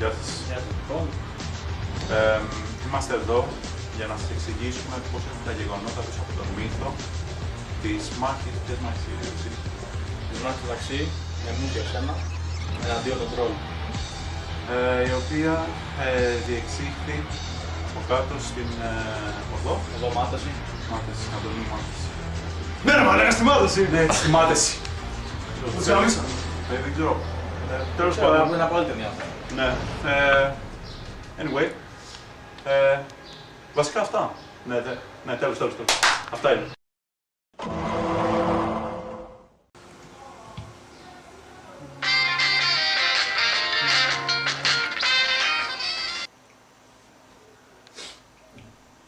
Γεια σας. Είμαστε εδώ για να σας εξηγήσουμε πώς έχουν τα γεγονότα πίσω από τον μύθο της μάχης. Ποιες μάχες είναι? Της μάχης μεταξύ εμού και εσένα εναντίον των τρόλων. Η οποία διεξήχθη από κάτω στην οδό. Εδώ μάθηση. Μάθηση, Αντωνίου Μάθηση. Ναι ρε μαλάκα, στη μάθηση! Ναι, στη μάθηση. Πώς γάμισα? Δεν ξέρω. Τέλος πάντων. Είναι από άλλη ταινία. Ναι. Anyway. Βασικά αυτά. Ναι, τέλος. Αυτά είναι.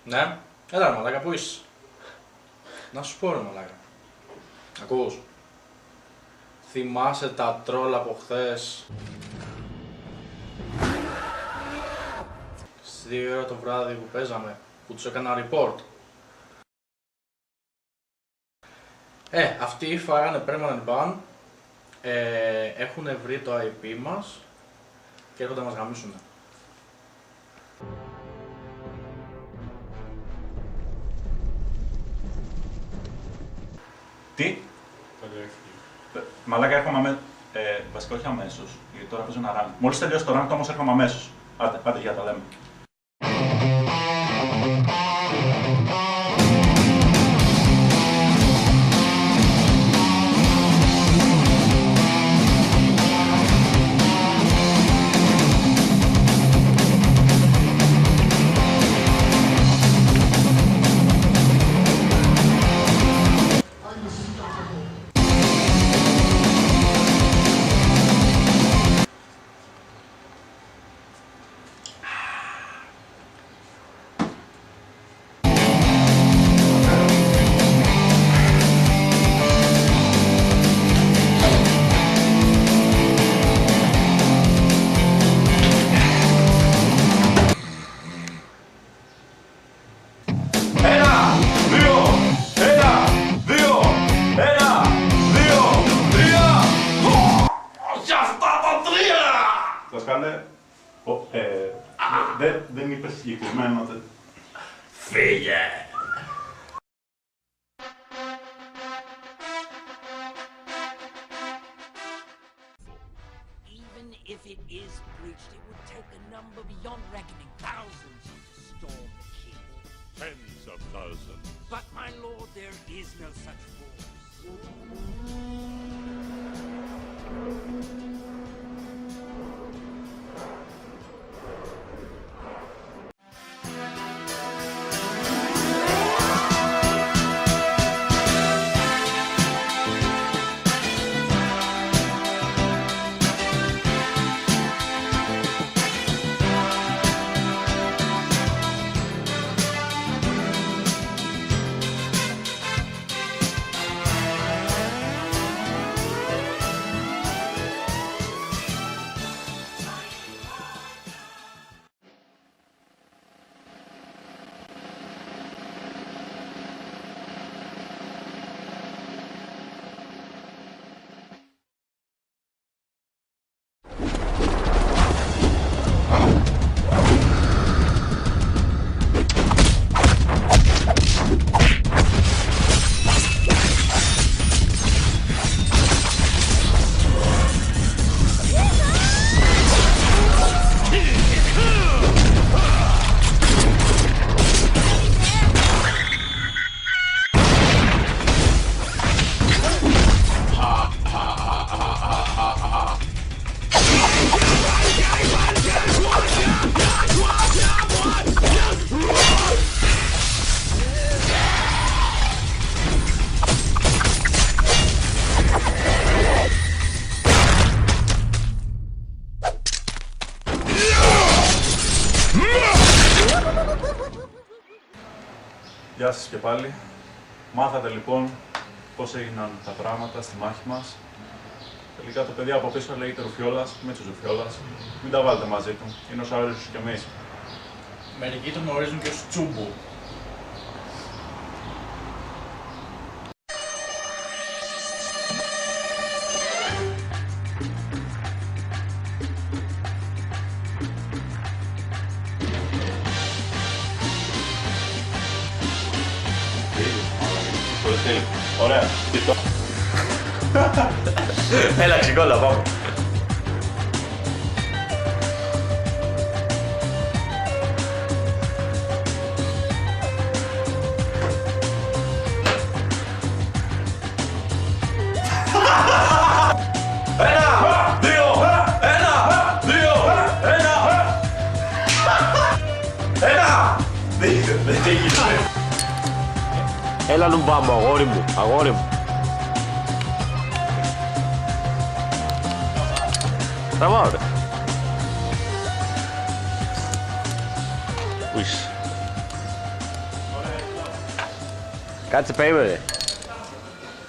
Ναι, έλα ρε μαλάκα, πού είσαι? Να σου πω ρε μαλάκα. Ακούς? Θυμάσαι τα τρόλ από χθες? Στις 2 ώρα το βράδυ που παίζαμε, που τους έκανα report. Αυτοί φάγανε permanent ban, έχουν βρει το IP μας και έρχονται να μας γαμίσουνε. Τι? Μαλάκα, έρχομαι βασικά όχι αμέσως, γιατί τώρα παίζω ένα rank. Μόλις τελειώσει το rank, όμως έρχομαι αμέσως. Άντε, για τα λέμε. Δεν είπε συγκεκριμένο. Φύγε! Even if it is breached, it would take a number beyond reckoning. Thousands to storm the keep. Tens of thousands. But, my lord, there is no such force. Γεια σας και πάλι. Μάθατε λοιπόν πώς έγιναν τα πράγματα στη μάχη μας. Τελικά το παιδί από πίσω λέγεται Ρουφιόλας, Μίτσος Ρουφιόλας. Μην τα βάλετε μαζί του, είναι όσο αρέσουν κι εμείς. Μερικοί τον γνωρίζουν και ως Τσούμπου. Τέλει. Ωραία. Και το... Έλα ξεκόλα, πάμε. Ένα, δύο, ένα, δύο, ένα, δεν έγινε. Έλα νου πάμε, αγόρι μου, αγόρι μου. Τραβάω ρε. Πού είσαι? Κάτσε περίμενε.